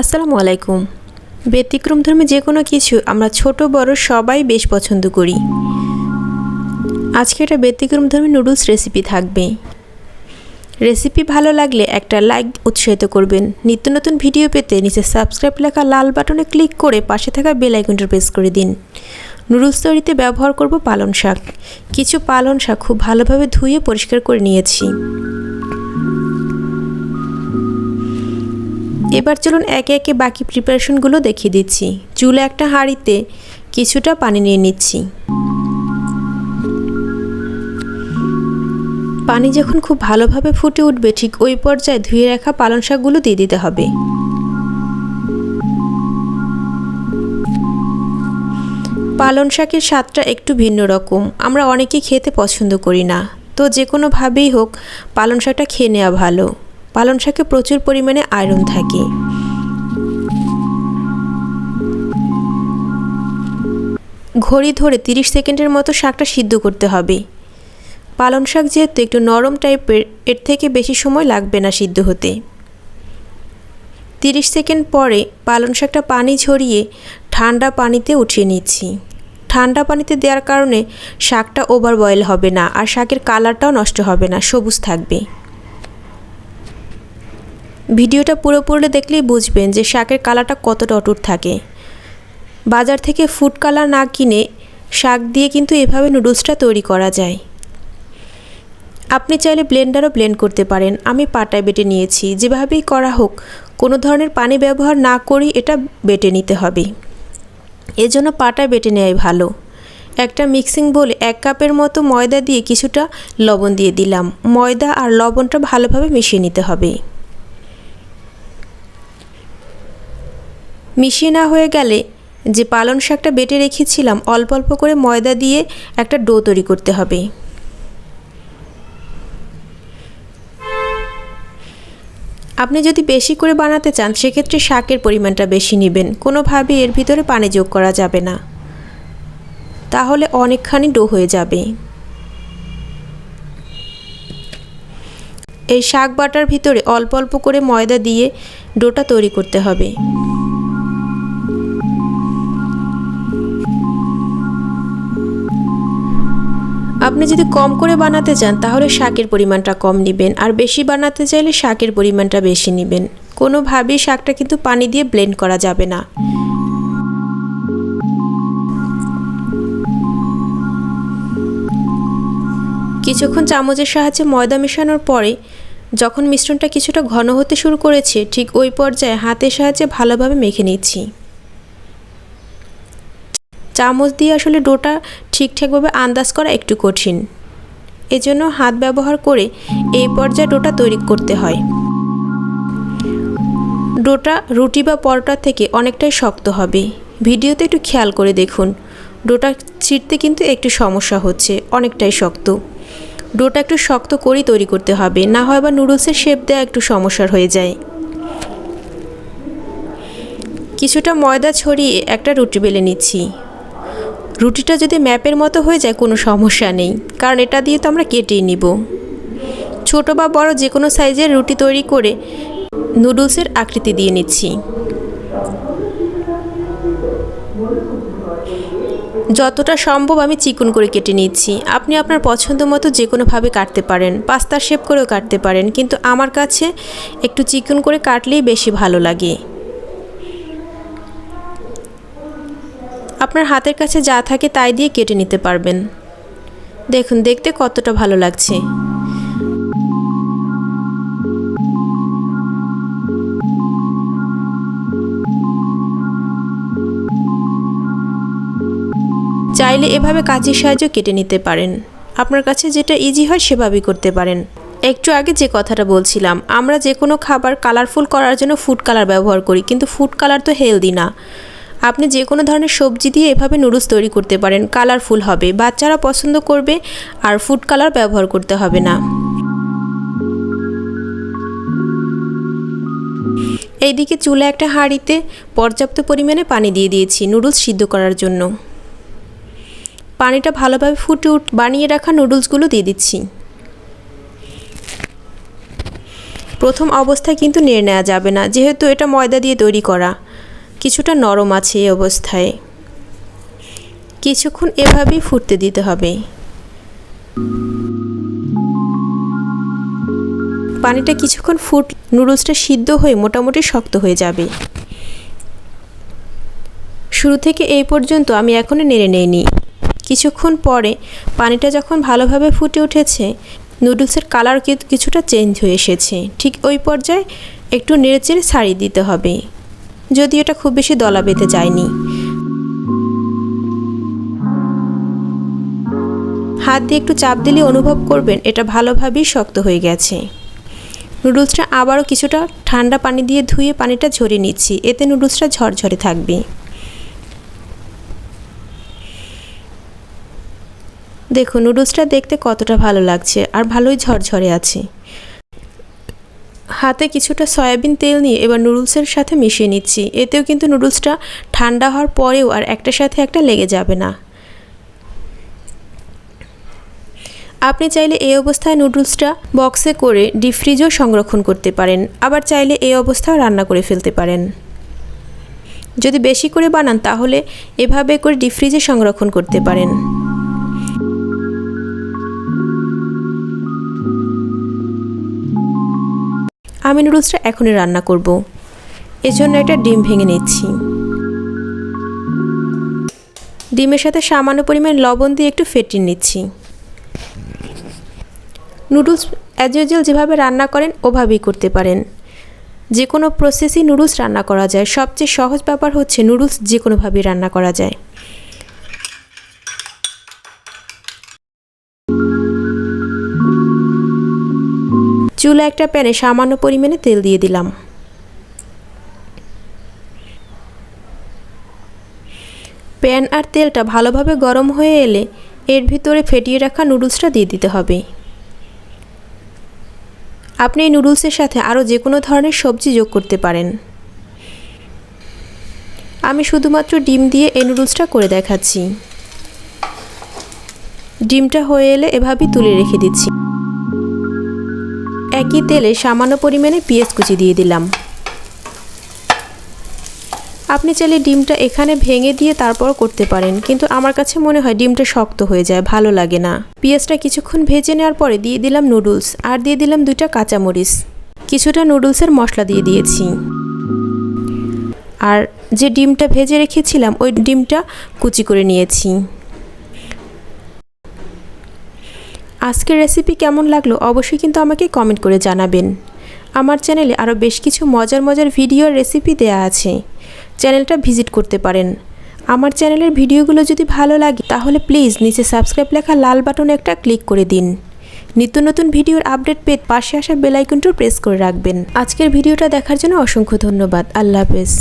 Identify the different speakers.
Speaker 1: আসসালামু আলাইকুম। ব্যতিক্রমধর্মী যে কোনো কিছু আমরা ছোট বড় সবাই বেশ পছন্দ করি। আজকে একটা ব্যতিক্রমধর্মী নুডলস রেসিপি থাকবে। রেসিপি ভালো লাগলে একটা লাইক উৎসাহিত করবেন। নিত্য নতুন ভিডিও পেতে নিচে সাবস্ক্রাইব লেখা লাল বাটনে ক্লিক করে পাশে থাকা বেল আইকনটা প্রেস করে দিন। নুডলস তৈরিতে ব্যবহার করব পালং শাক। কিছু পালং শাক খুব ভালোভাবে ধুয়ে পরিষ্কার করে নিয়েছি। এবার চলুন একে একে বাকি প্রিপারেশনগুলো দেখিয়ে দিচ্ছি। চুলে একটা হাঁড়িতে কিছুটা পানি নিয়ে নিচ্ছি। পানি যখন খুব ভালোভাবে ফুটে উঠবে ঠিক ওই পর্যায়ে ধুয়ে রাখা পালং শাকগুলো দিয়ে দিতে হবে। পালং শাকের স্বাদটা একটু ভিন্ন রকম, আমরা অনেকেই খেতে পছন্দ করি না, তো যে কোনোভাবেই হোক পালং শাকটা খেয়ে নেওয়া ভালো। পালং শাকে প্রচুর পরিমাণে আয়রন থাকে। ঘড়ি ধরে 30 সেকেন্ডের মতো শাকটা সিদ্ধ করতে হবে। পালং শাক যেহেতু একটু নরম টাইপের, এর থেকে বেশি সময় লাগবে না সিদ্ধ হতে। 30 সেকেন্ড পরে পালং শাকটা পানি ঝরিয়ে ঠান্ডা পানিতে উঠিয়ে নিচ্ছি। ঠান্ডা পানিতে দেওয়ার কারণে শাকটা ওভার বয়েল হবে না, আর শাকের কালারটাও নষ্ট হবে না, সবুজ থাকবে। ভিডিওটা পুরো পড়লে দেখলেই বুঝবেন যে শাকের কালারটা কতটা অটুট থাকে। বাজার থেকে ফুড কালার না কিনে শাক দিয়ে কিন্তু এভাবে নুডলসটা তৈরি করা যায়। আপনি চাইলে ব্লেন্ডারও ব্লেন্ড করতে পারেন, আমি পাটায় বেটে নিয়েছি। যেভাবেই করা হোক কোনো ধরনের পানি ব্যবহার না করেই এটা বেটে নিতে হবে, এজন্য পাটায় বেটে নেওয়াই ভালো। একটা মিক্সিং বোলে 1 কাপের মতো ময়দা দিয়ে কিছুটা লবণ দিয়ে দিলাম। ময়দা আর লবণটা ভালোভাবে মিশিয়ে নিতে হবে। মিশিয়ে না হয়ে গেলে যে পালং শাকটা বেটে রেখেছিলাম অল্প অল্প করে ময়দা দিয়ে একটা ডো তৈরি করতে হবে। আপনি যদি বেশি করে বানাতে চান সেক্ষেত্রে শাকের পরিমাণটা বেশি নেবেন। কোনোভাবেই এর ভিতরে পানি যোগ করা যাবে না, তাহলে অনেকখানি ডো হয়ে যাবে। এই শাক বাটার ভিতরে অল্প অল্প করে ময়দা দিয়ে ডোটা তৈরি করতে হবে। আপনি যদি কম করে বানাতে চান তাহলে শাকের পরিমাণটা কম নেবেন, আর বেশি বানাতে চাইলে শাকের পরিমাণটা বেশি নেবেন। কোনোভাবেই শাকটা কিন্তু পানি দিয়ে ব্লেন্ড করা যাবে না। কিছুক্ষণ চামচের সাহায্যে ময়দা মেশানোর পরে যখন মিশ্রণটা কিছুটা ঘন হতে শুরু করেছে ঠিক ওই পর্যায়ে হাতের সাহায্যে ভালোভাবে মেখে নিচ্ছি। চামচ দিয়ে আসলে ডোটা ঠিকঠাকভাবে আন্দাজ করা একটু কঠিন, এজন্য হাত ব্যবহার করে এই পর্যায়ে ডোটা তৈরি করতে হয়। ডোটা রুটি বা পরোটা থেকে অনেকটাই শক্ত হবে। ভিডিওতে একটু খেয়াল করে দেখুন, ডোটা ছিঁড়তে কিন্তু একটু সমস্যা হচ্ছে, অনেকটাই শক্ত। ডোটা একটু শক্ত করেই তৈরি করতে হবে, না হয় বা নুডলসের শেপ দেওয়া একটু সমস্যার হয়ে যায়। কিছুটা ময়দা ছড়িয়ে একটা রুটি বেলে নিচ্ছি। রুটিটা যদি ম্যাপের মতো হয়ে যায় কোনো সমস্যা নেই, কারণ এটা দিয়ে তো আমরা কেটেই নিব। ছোট বা বড় যে কোনো সাইজের রুটি তৈরি করে নুডলসের আকৃতি দিয়ে নিচ্ছি। যতটা সম্ভব আমি চিকন করে কেটে নিচ্ছি। আপনি আপনার পছন্দ মতো যে কোনোভাবে কাটতে পারেন, পাস্তার শেপ করেও কাটতে পারেন, কিন্তু আমার কাছে একটু চিকন করে কাটলেই বেশি ভালো লাগে। আপনার হাতের কাছে যা থাকে তাই দিয়ে কেটে নিতে পারবেন। দেখুন দেখতে কতটা ভালো লাগছে। চাইলে এভাবে কাঁচির সাহায্যে কেটে নিতে পারেন। আপনার কাছে যেটা ইজি হয় সেভাবেই করতে পারেন। একটু আগে যে কথাটা বলছিলাম, আমরা যে কোনো খাবার কালারফুল করার জন্য ফুড কালার ব্যবহার করি, কিন্তু ফুড কালার তো হেলদি না। আপনি যে কোনো ধরনের সবজি দিয়ে এভাবে নুডলস তৈরি করতে পারেন, কালারফুল হবে, বাচ্চারা পছন্দ করবে, আর ফুড কালার ব্যবহার করতে হবে না। এইদিকে চুলে একটা হাঁড়িতে পর্যাপ্ত পরিমাণে পানি দিয়ে দিয়েছি নুডলস সিদ্ধ করার জন্য। পানিটা ভালোভাবে ফুটে বানিয়ে রাখা নুডলসগুলো দিয়ে দিচ্ছি। প্রথম অবস্থায় কিন্তু নেড়ে নেওয়া যাবে না, যেহেতু এটা ময়দা দিয়ে তৈরি করা, কিছুটা নরম আছে এই অবস্থায়। কিছুক্ষণ এভাবেই ফুটতে দিতে হবে। পানিটা কিছুক্ষণ নুডলসটা সিদ্ধ হয়ে মোটামুটি শক্ত হয়ে যাবে। শুরু থেকে এই পর্যন্ত আমি এখনও নেড়ে নেইনি। কিছুক্ষণ পরে পানিটা যখন ভালোভাবে ফুটে উঠেছে, নুডলসের কালার কিছুটা চেঞ্জ হয়ে এসেছে। ঠিক ওই পর্যায়ে একটু নেড়েচেড়ে ছাড়িয়ে দিতে হবে, যদি এটা খুব বেশি দলা বেঁধে যায়নি। হাত দিয়ে একটু চাপ দিলে অনুভব করবেন এটা ভালোভাবেই শক্ত হয়ে গেছে। নুডলসটা আবারও কিছুটা ঠান্ডা পানি দিয়ে ধুয়ে পানিটা ঝরিয়ে নিচ্ছি, এতে নুডলসটা ঝরঝরে থাকবে। দেখুন নুডলসটা দেখতে কতটা ভালো লাগছে আর ভালোই ঝরঝরে আছে। হাতে কিছুটা সয়াবিন তেল নিয়ে এবার নুডলসের সাথে মিশিয়ে নিচ্ছি, এতেও কিন্তু নুডলসটা ঠান্ডা হওয়ার পরেও আর একটার সাথে একটা লেগে যাবে না। আপনি চাইলে এই অবস্থায় নুডলসটা বক্সে করে ডিপ ফ্রিজেও সংরক্ষণ করতে পারেন, আবার চাইলে এই অবস্থায় রান্না করে ফেলতে পারেন। যদি বেশি করে বানান তাহলে এভাবে করে ডিপ ফ্রিজে সংরক্ষণ করতে পারেন। আমি নুডলসটা এখনই রান্না করব, এজন্য একটা ডিম ভেঙে নিচ্ছি। ডিমের সাথে সামান্য পরিমাণ লবণ দিয়ে একটু ফেটিয়ে নিচ্ছি। নুডলস অ্যাজ ইউজুয়াল যেভাবে রান্না করেন ওভাবেই করতে পারেন। যে কোনো প্রসেসেই নুডলস রান্না করা যায়, সবচেয়ে সহজ ব্যাপার হচ্ছে নুডলস যে কোনোভাবেই রান্না করা যায়। চুলা একটা প্যানে সামান্য পরিমাণে তেল দিয়ে দিলাম। প্যান আর তেলটা ভালোভাবে গরম হয়ে এলে এর ভিতরে ফেটিয়ে রাখা নুডলসটা দিয়ে দিতে হবে। আপনি এই নুডলসের সাথে আরও যে কোনো ধরনের সবজি যোগ করতে পারেন। আমি শুধুমাত্র ডিম দিয়ে এই নুডলসটা করে দেখাচ্ছি। ডিমটা হয়ে এলে এভাবেই তুলে রেখে দিচ্ছি। একই তেলে সামান্য পরিমাণে পেঁয়াজ কুচি দিয়ে দিলাম। আপনি চাইলে ডিমটা এখানে ভেঙে দিয়ে তারপর করতে পারেন, কিন্তু আমার কাছে মনে হয় ডিমটা শক্ত হয়ে যায়, ভালো লাগে না। পেঁয়াজটা কিছুক্ষণ ভেজে নেওয়ার পরে দিয়ে দিলাম নুডলস আর দিয়ে দিলাম 2টা কাঁচামরিচ। কিছুটা নুডলসের মশলা দিয়ে দিয়েছি, আর যে ডিমটা ভেজে রেখেছিলাম ওই ডিমটা কুচি করে নিয়েছি। আজকের রেসিপি কেমন লাগলো অবশ্যই কিন্তু আমাকে কমেন্ট করে জানাবেন। আমার চ্যানেলে আরও বেশ কিছু মজার ভিডিওর রেসিপি দেয়া আছে, চ্যানেলটা ভিজিট করতে পারেন। আমার চ্যানেলের ভিডিওগুলো যদি ভালো লাগে তাহলে প্লিজ নিচে সাবস্ক্রাইব লেখা লাল বাটনে একটা ক্লিক করে দিন। নিত্য নতুন ভিডিওর আপডেট পেতে পাশে আসা বেল আইকনটা প্রেস করে রাখবেন। আজকের ভিডিওটা দেখার জন্য অসংখ্য ধন্যবাদ। আল্লাহ হাফেজ।